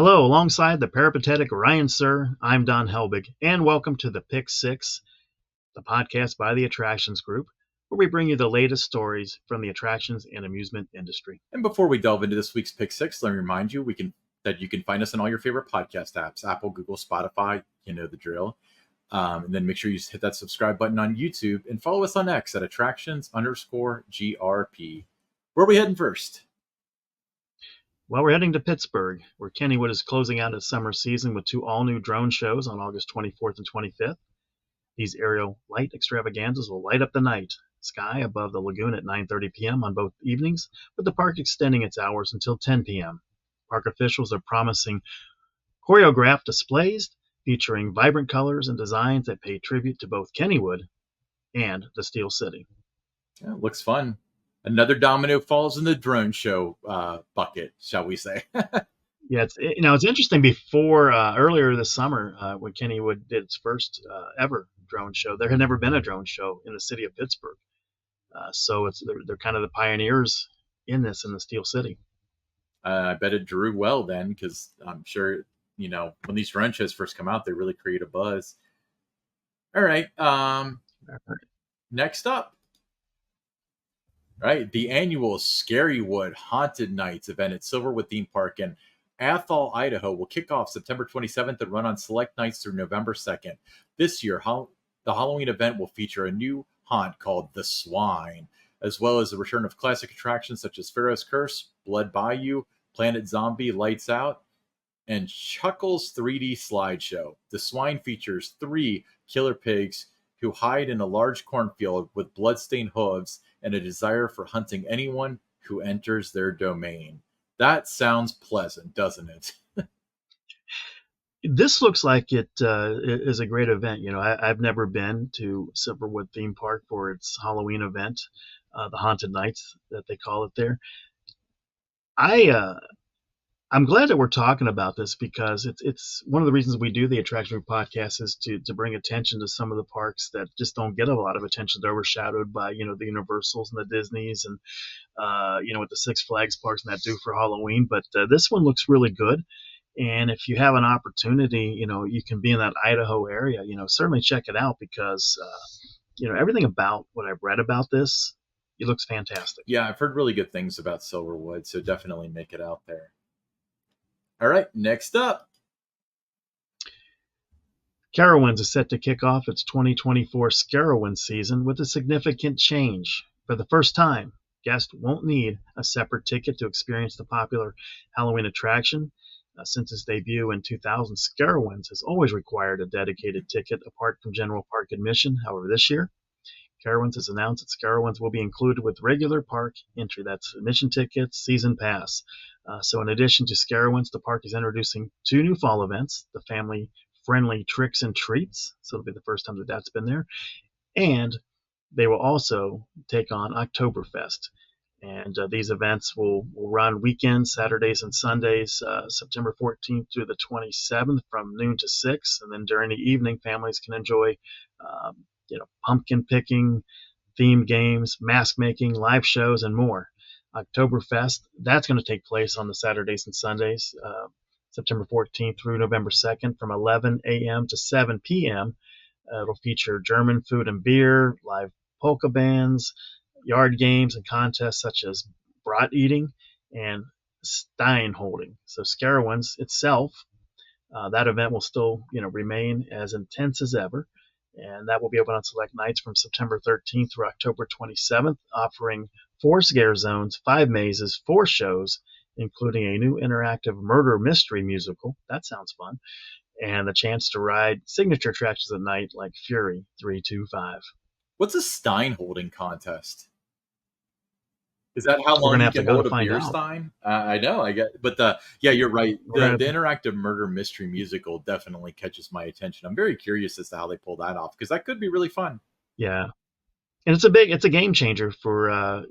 Hello, alongside the peripatetic Ryan Sir, I'm Don Helbig, and welcome to the Pick Six, the podcast by the Attractions Group, where we bring you the latest stories from the attractions and amusement industry. And before we delve into this week's Pick Six, let me remind you that you can find us on all your favorite podcast apps: Apple, Google, Spotify. You know the drill. And then make sure you hit that subscribe button on YouTube and follow us on X at attractions_GRP. Where are we heading first? Well, we're heading to Pittsburgh, where Kennywood is closing out its summer season with two all-new drone shows on August 24th and 25th. These aerial light extravaganzas will light up the night sky above the lagoon at 9:30 p.m. on both evenings, with the park extending its hours until 10 p.m. Park officials are promising choreographed displays featuring vibrant colors and designs that pay tribute to both Kennywood and the Steel City. Yeah, looks fun. Another domino falls in the drone show bucket, shall we say? Yeah, it's interesting. Before earlier this summer, when Kennywood did its first ever drone show, there had never been a drone show in the city of Pittsburgh. So they're kind of the pioneers in this in the Steel City. I bet it drew well then, because I'm sure when these drone shows first come out, they really create a buzz. All right. Next up. Right, the annual Scarywood Haunted Nights event at Silverwood Theme Park in Athol, Idaho will kick off September 27th and run on select nights through November 2nd. This year, the Halloween event will feature a new haunt called the Swine, as well as the return of classic attractions such as Pharaoh's Curse, Blood Bayou, Planet Zombie, Lights Out, and Chuckles 3D Slideshow. The Swine features 3 killer pigs who hide in a large cornfield with bloodstained hooves and a desire for hunting anyone who enters their domain. That sounds pleasant, doesn't it? This looks like it is a great event. I've never been to Silverwood Theme Park for its Halloween event, the Haunted Nights that they call it there. I'm glad that we're talking about this, because it's one of the reasons we do the Attraction Group podcast is to bring attention to some of the parks that just don't get a lot of attention. They're overshadowed by the Universals and the Disneys and with the Six Flags parks and that do for Halloween. But this one looks really good. And if you have an opportunity, you can be in that Idaho area, certainly check it out, because everything about what I've read about this, it looks fantastic. Yeah, I've heard really good things about Silverwood, so definitely make it out there. All right, next up. SCarowinds is set to kick off its 2024 SCarowinds season with a significant change. For the first time, guests won't need a separate ticket to experience the popular Halloween attraction. Since its debut in 2000, SCarowinds has always required a dedicated ticket apart from general park admission. However, this year, SCarowinds has announced that SCarowinds will be included with regular park entry. That's admission tickets, season pass. So in addition to SCarowinds, the park is introducing 2 new fall events: the family-friendly Tricks and Treats. So it'll be the first time that's been there. And they will also take on Oktoberfest. And these events will run weekends, Saturdays and Sundays, September 14th through the 27th from noon to 6. And then during the evening, families can enjoy pumpkin picking, themed games, mask making, live shows, and more. Oktoberfest, that's going to take place on the Saturdays and Sundays, September 14th through November 2nd from 11 a.m. to 7 p.m. It'll feature German food and beer, live polka bands, yard games and contests such as brat eating and stein holding. So SCarowinds itself, that event will still remain as intense as ever. And that will be open on select nights from September 13th through October 27th, offering 4 scare zones, 5 mazes, 4 shows, including a new interactive murder mystery musical. That sounds fun. And the chance to ride signature attractions at night like Fury 325. What's a stein holding contest? Is that how long you can hold a beer stein? I know, I get, but you're right. The interactive murder mystery musical definitely catches my attention. I'm very curious as to how they pull that off, because that could be really fun. Yeah, and it's a game changer for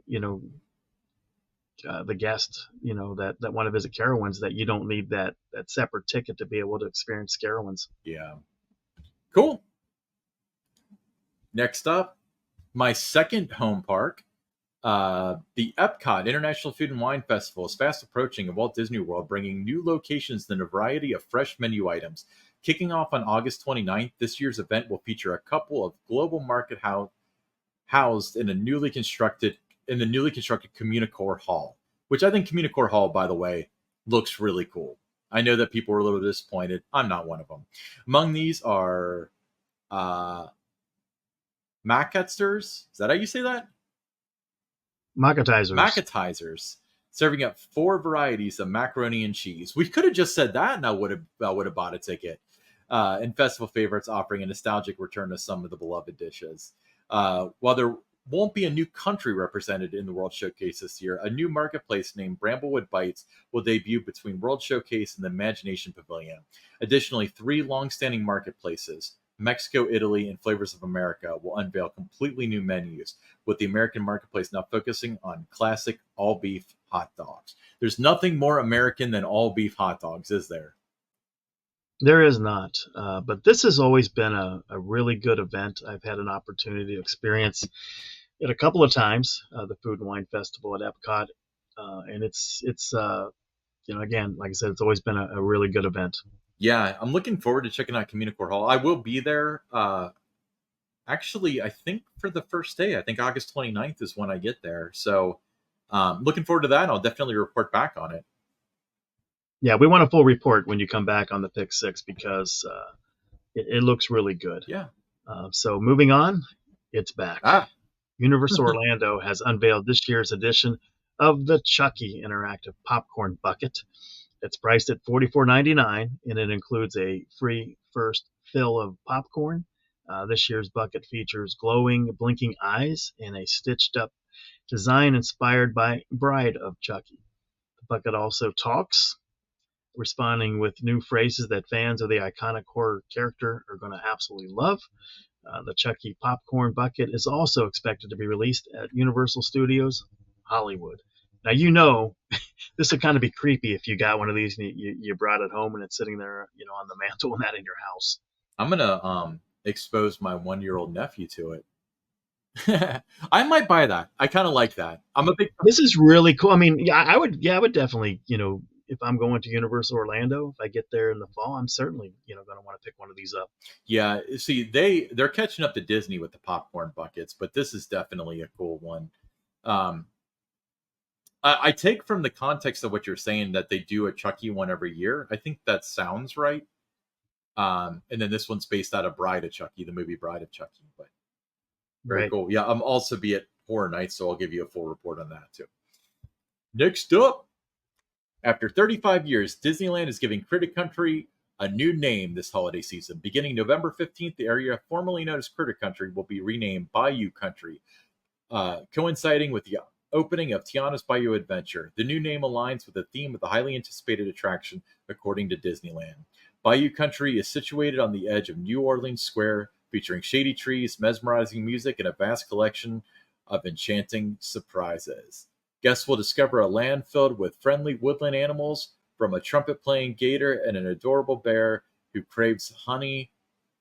the guest that want to visit SCarowinds, that you don't need that separate ticket to be able to experience SCarowinds. Yeah, cool. Next up, my second home park. The Epcot International Food and Wine Festival is fast approaching in Walt Disney World, bringing new locations and a variety of fresh menu items. Kicking off on August 29th, this year's event will feature a couple of global market housed in the newly constructed Communicore Hall, which I think Communicore Hall, by the way, looks really cool. I know that people were a little disappointed. I'm not one of them. Among these are uh, Macatsters. Is that how you say that? Macatizers. Macatizers, serving up 4 varieties of macaroni and cheese. We could have just said that, and I would have bought a ticket. And festival favorites offering a nostalgic return to some of the beloved dishes. While there won't be a new country represented in the World Showcase this year, a new marketplace named Bramblewood Bites will debut between World Showcase and the Imagination Pavilion. Additionally, 3 long-standing marketplaces, Mexico, Italy, and Flavors of America, will unveil completely new menus, with the American marketplace now focusing on classic all-beef hot dogs. There's nothing more American than all-beef hot dogs, is there? There is not, but this has always been a really good event. I've had an opportunity to experience it a couple of times, the Food and Wine Festival at Epcot, and it's again, like I said, it's always been a really good event. Yeah, I'm looking forward to checking out Communicore Hall. I will be there. Actually, I think for the first day. I think August 29th is when I get there. So looking forward to that. I'll definitely report back on it. Yeah, we want a full report when you come back on the Pick Six because it looks really good. Yeah. So moving on, it's back. Ah, Universal Orlando has unveiled this year's edition of the Chucky Interactive Popcorn Bucket. It's priced at $44.99, and it includes a free first fill of popcorn. This year's bucket features glowing, blinking eyes and a stitched-up design inspired by Bride of Chucky. The bucket also talks, responding with new phrases that fans of the iconic horror character are going to absolutely love. The Chucky Popcorn Bucket is also expected to be released at Universal Studios Hollywood. Now, this would kind of be creepy if you got one of these and you brought it home and it's sitting there, on the mantle and not in your house. I'm gonna expose my 1-year-old nephew to it. I might buy that. I kind of like that. I'm a big. This is really cool. I mean, yeah, I would definitely, if I'm going to Universal Orlando, if I get there in the fall, I'm certainly, going to want to pick one of these up. Yeah, see, they're catching up to Disney with the popcorn buckets, but this is definitely a cool one. I take from the context of what you're saying that they do a Chucky one every year. I think that sounds right. And then this one's based out of Bride of Chucky, the movie Bride of Chucky. But very cool. Yeah, I'm also be at Horror Nights, so I'll give you a full report on that too. Next up, after 35 years, Disneyland is giving Critter Country a new name this holiday season. Beginning November 15th, the area formerly known as Critter Country will be renamed Bayou Country, coinciding with the opening of Tiana's Bayou Adventure. The new name aligns with the theme of the highly anticipated attraction, according to Disneyland. Bayou Country is situated on the edge of New Orleans Square, featuring shady trees, mesmerizing music, and a vast collection of enchanting surprises. Guests will discover a land filled with friendly woodland animals, from a trumpet-playing gator and an adorable bear who craves honey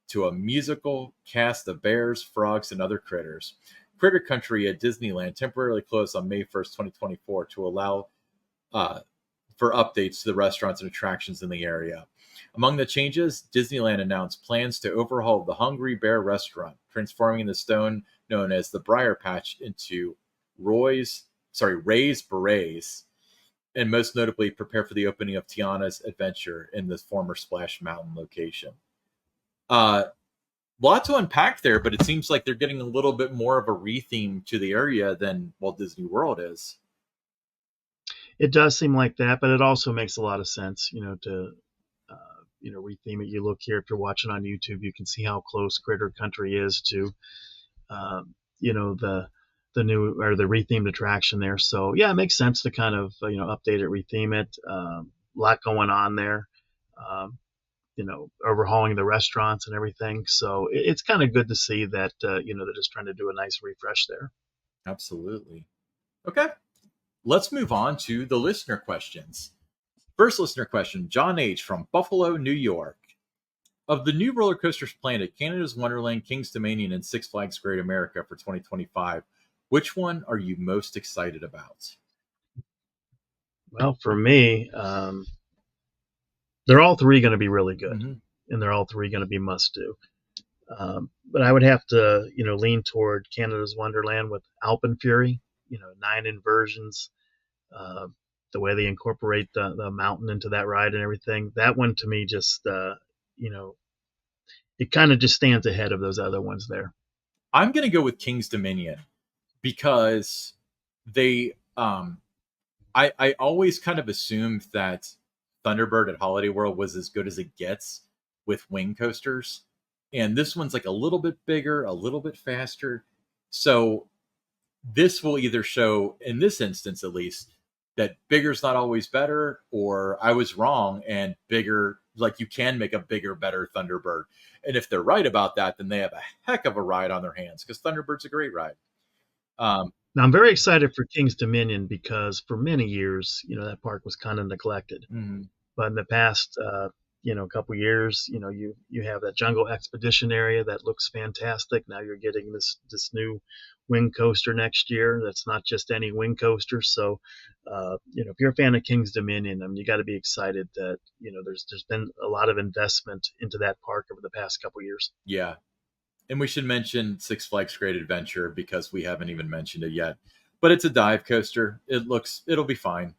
to a musical cast of bears, frogs, and other critters. Critter Country at Disneyland temporarily closed on May 1st, 2024 to allow for updates to the restaurants and attractions in the area. Among the changes, Disneyland announced plans to overhaul the Hungry Bear restaurant, transforming the stone known as the Briar Patch into Ray's Berets, and most notably prepare for the opening of Tiana's Adventure in the former Splash Mountain location. Lot to unpack there, but it seems like they're getting a little bit more of a retheme to the area than Walt Disney World is. It does seem like that, but it also makes a lot of sense, to retheme it. You look here, if you're watching on YouTube, you can see how close Critter Country is to, the new or the rethemed attraction there. So yeah, it makes sense to kind of update it, retheme it. A lot going on there. Overhauling the restaurants and everything. So it's kind of good to see that they're just trying to do a nice refresh there. Absolutely. Okay, let's move on to the listener questions. First listener question, John H. from Buffalo, New York. Of the new roller coasters planned at Canada's Wonderland, King's Dominion, and Six Flags Great America for 2025, Which one are you most excited about? Well, for me, they're all three going to be really good, Mm-hmm. and they're all three going to be must do. But I would have to, lean toward Canada's Wonderland with Alpenfury. 9 inversions, uh, the way they incorporate the mountain into that ride and everything. That one to me just, it kind of just stands ahead of those other ones there. I'm going to go with King's Dominion because they I always kind of assumed that Thunderbird at Holiday World was as good as it gets with wing coasters. And this one's like a little bit bigger, a little bit faster. So this will either show, in this instance at least, that bigger's not always better, or I was wrong and bigger, like you can make a bigger, better Thunderbird. And if they're right about that, then they have a heck of a ride on their hands because Thunderbird's a great ride. Now, I'm very excited for King's Dominion because for many years, that park was kind of neglected. Mm-hmm. But in the past, couple years, you have that Jungle Expedition area that looks fantastic. Now you're getting this new wing coaster next year. That's not just any wing coaster. So, if you're a fan of King's Dominion, I mean, you got to be excited that there's been a lot of investment into that park over the past couple years. Yeah. And we should mention Six Flags Great Adventure because we haven't even mentioned it yet. But it's a dive coaster. It'll be fine.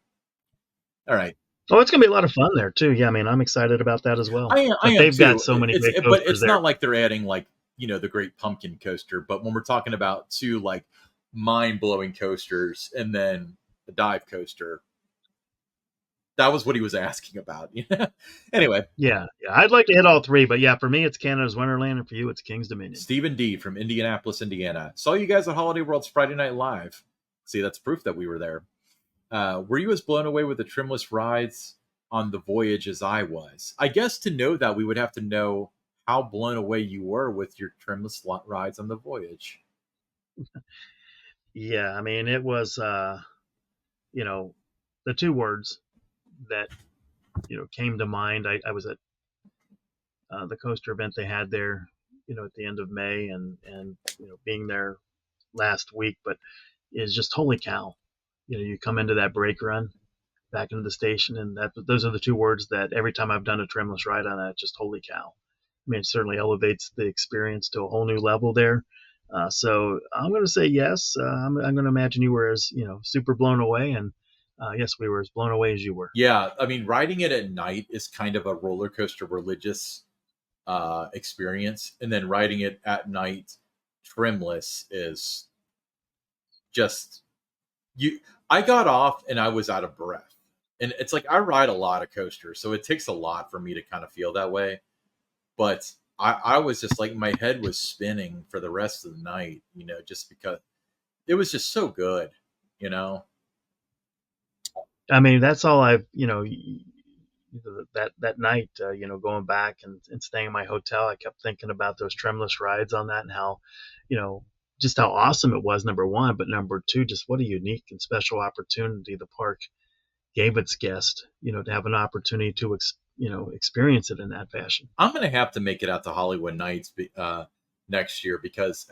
All right. Oh, it's gonna be a lot of fun there too. Yeah, I mean, I'm excited about that as well. I But am they've got too. so many great But coasters it's there. not like they're adding like, the Great Pumpkin Coaster. But when we're talking about two like mind blowing coasters and then the dive coaster, that was what he was asking about. Anyway, Yeah, I'd like to hit all three, but yeah, for me, it's Canada's Wonderland, and for you, it's King's Dominion. Stephen D from Indianapolis, Indiana. Saw you guys at Holiday World's Friday Night Live. See, that's proof that we were there. Were you as blown away with the trimless rides on the voyage as I was? I guess to know that, we would have to know how blown away you were with your trimless rides on the voyage. Yeah, I mean, it was, the two words that came to mind. I was at the coaster event they had there, at the end of May, and being there last week, but is just holy cow. You come into that brake run back into the station, and those are the two words that every time I've done a trimless ride on that, just holy cow. I mean, it certainly elevates the experience to a whole new level there. So I'm going to say yes. I'm going to imagine you were as super blown away, and yes, we were as blown away as you were. Yeah, I mean, riding it at night is kind of a roller coaster religious experience, and then riding it at night trimless is just you. I got off and I was out of breath, and it's like I ride a lot of coasters, so it takes a lot for me to kind of feel that way. But I was just like my head was spinning for the rest of the night, just because it was just so good, you know. I mean, that's all I've that night, going back and staying in my hotel, I kept thinking about those trimless rides on that and how, you know, just how awesome it was, number one, but number two, just what a unique and special opportunity the park gave its guest, to have an opportunity to, experience it in that fashion. I'm gonna have to make it out to Hollywood Nights next year because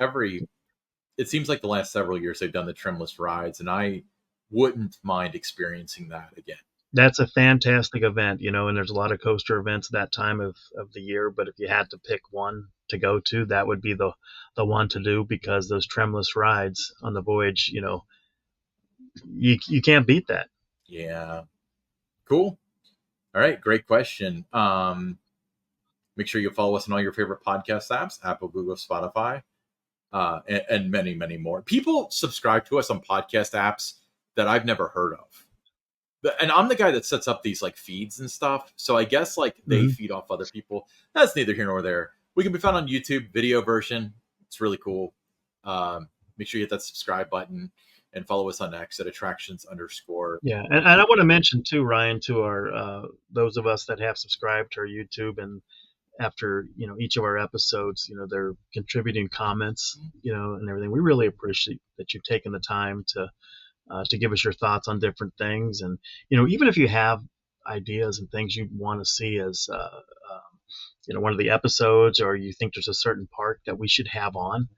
it seems like the last several years they've done the trimless rides, and I wouldn't mind experiencing that again. That's a fantastic event, and there's a lot of coaster events that time of the year. But if you had to pick one to go to, that would be the one to do because those trimless rides on the voyage, you can't beat that. Yeah, cool. All right, great question. Make sure you follow us on all your favorite podcast apps: Apple, Google, Spotify, and many, many more. People subscribe to us on podcast apps that I've never heard of. And I'm the guy that sets up these like feeds and stuff. So I guess like they feed off other people. That's neither here nor there. We can be found on YouTube, video version. It's really cool. Make sure you hit that subscribe button and follow us on X at attractions_. Yeah, and I want to mention too, Ryan, to our those of us that have subscribed to our YouTube, and after each of our episodes, they're contributing comments, and everything. We really appreciate that you've taken the time to give us your thoughts on different things, and even if you have ideas and things you want to see as one of the episodes, or you think there's a certain park that we should have on,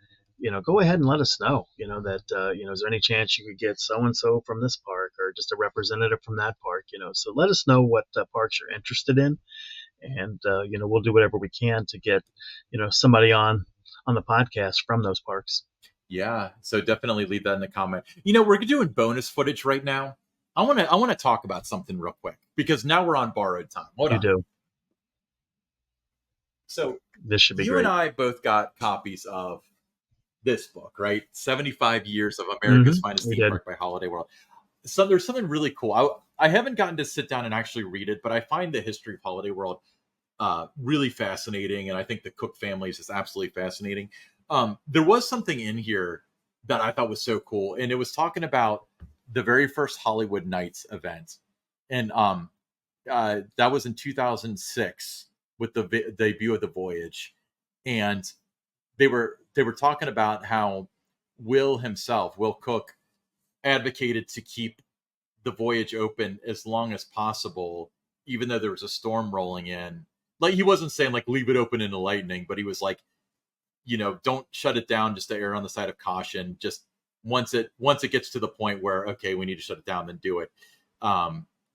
go ahead and let us know, that, is there any chance you could get so-and-so from this park or just a representative from that park, so let us know what parks you're interested in. And, we'll do whatever we can to get, somebody on the podcast from those parks. Yeah, so definitely leave that in the comment. We're doing bonus footage right now. I want to talk about something real quick because now we're on borrowed time. Hold on. Do. So this should be you great. and I both got copies of this book, right? 75 Years of America's Finest Theme Park by Holiday World. So there's something really cool. I haven't gotten to sit down and actually read it, but I find the history of Holiday World really fascinating, and I think the Cook family is just absolutely fascinating. There was something in here that I thought was so cool, and it was talking about the very first Hollywood Nights event, and that was in 2006 with the debut of the Voyage, and they were talking about how Will Cook, advocated to keep the Voyage open as long as possible, even though there was a storm rolling in. Like, he wasn't saying like leave it open in the lightning, but he was like, don't shut it down just to err on the side of caution. Just once it gets to the point where, okay, we need to shut it down, then do it.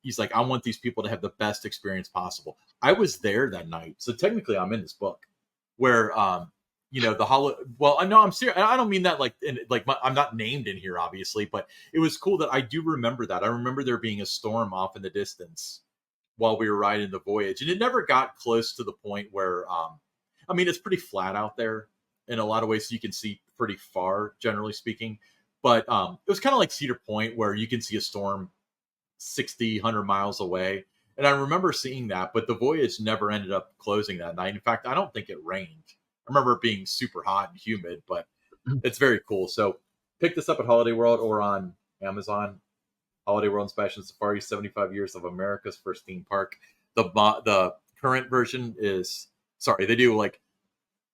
He's like, I want these people to have the best experience possible. I was there that night, so technically I'm in this book where well, I know I'm serious. I don't mean that I'm not named in here, obviously, but it was cool that I do remember that. I remember there being a storm off in the distance while we were riding the Voyage, and it never got close to the point where, it's pretty flat out there in a lot of ways, so you can see pretty far, generally speaking. But it was kind of like Cedar Point, where you can see a storm 60, 100 miles away. And I remember seeing that, but the Voyage never ended up closing that night. In fact, I don't think it rained. I remember it being super hot and humid, but it's very cool. So pick this up at Holiday World or on Amazon. Holiday World Inspiration Safari, 75 Years of America's First Theme Park. The current version is, they do like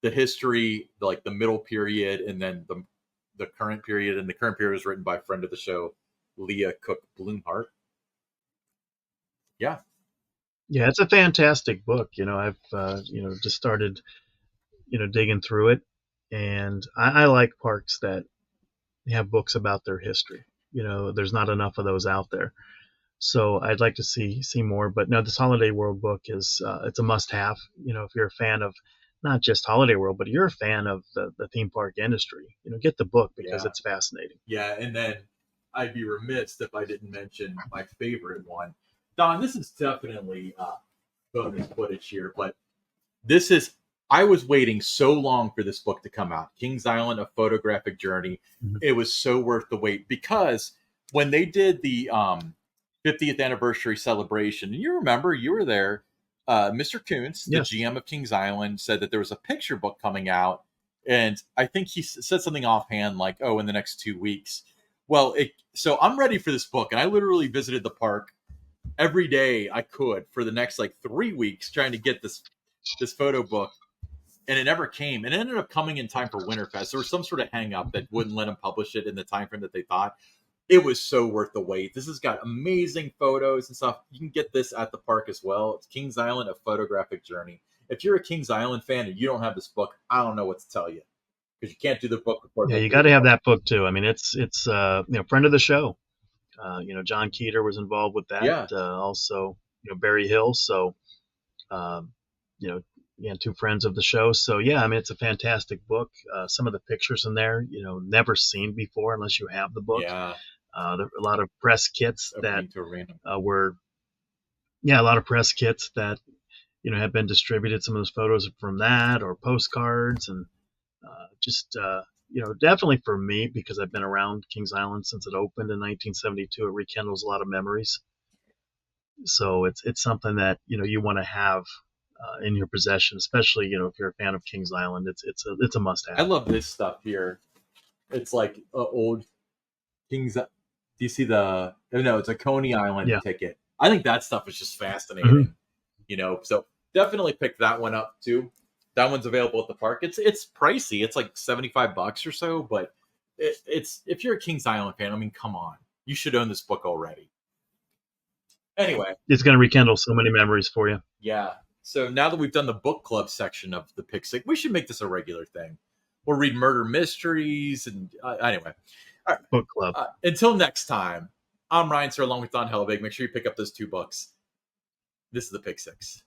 the history, like the middle period, and then the current period. And the current period was written by a friend of the show, Leah Cook Bloomhart. Yeah, it's a fantastic book. I've just started digging through it, and I like parks that have books about their history. There's not enough of those out there, so I'd like to see more. But no, this Holiday World book is it's a must-have. If you're a fan of not just Holiday World, but you're a fan of the theme park industry, get the book because it's fascinating. Yeah, and then I'd be remiss if I didn't mention my favorite one. Don, this is definitely bonus footage here, but I was waiting so long for this book to come out. Kings Island, A Photographic Journey. Mm-hmm. It was so worth the wait, because when they did the 50th anniversary celebration, and you remember, you were there, Mr. Koontz, the GM of Kings Island, said that there was a picture book coming out, and I think he said something offhand like, oh, in the next 2 weeks. Well, so I'm ready for this book, and I literally visited the park every day I could for the next 3 weeks trying to get this photo book, and it never came. And it ended up coming in time for Winterfest. There was some sort of hang up that wouldn't let them publish it in the time frame that they thought. It was so worth the wait. This has got amazing photos and stuff. You can get this at the park as well. It's Kings Island, A Photographic Journey. If you're a Kings Island fan and you don't have this book, I don't know what to tell you, because you can't do the book before. Yeah, you got to have that book too. I mean, it's friend of the show. John Keeter was involved with that. Yeah. Also, Barry Hill. So, two friends of the show. So yeah, I mean, it's a fantastic book. Some of the pictures in there, never seen before unless you have the book. Yeah. There were a lot of press kits that a lot of press kits that have been distributed. Some of those photos are from that, or postcards, and definitely for me, because I've been around Kings Island since it opened in 1972. It rekindles a lot of memories. So it's something that you want to have in your possession, especially if you're a fan of Kings Island. It's a must-have. I love this stuff here. It's like old Kings. Do you see no, it's a Coney Island ticket. I think that stuff is just fascinating. Mm-hmm. So definitely pick that one up too. That one's available at the park. It's pricey. It's like $75 or so, but it's if you're a Kings Island fan, I mean, come on, you should own this book already. Anyway, it's going to rekindle so many memories for you. Yeah. So now that we've done the book club section of the Pick Six, we should make this a regular thing. We'll read murder mysteries. And anyway, all right. Book club. Until next time, I'm Ryan Sir along with Don Helbig. Make sure you pick up those 2 books. This is the Pick Six.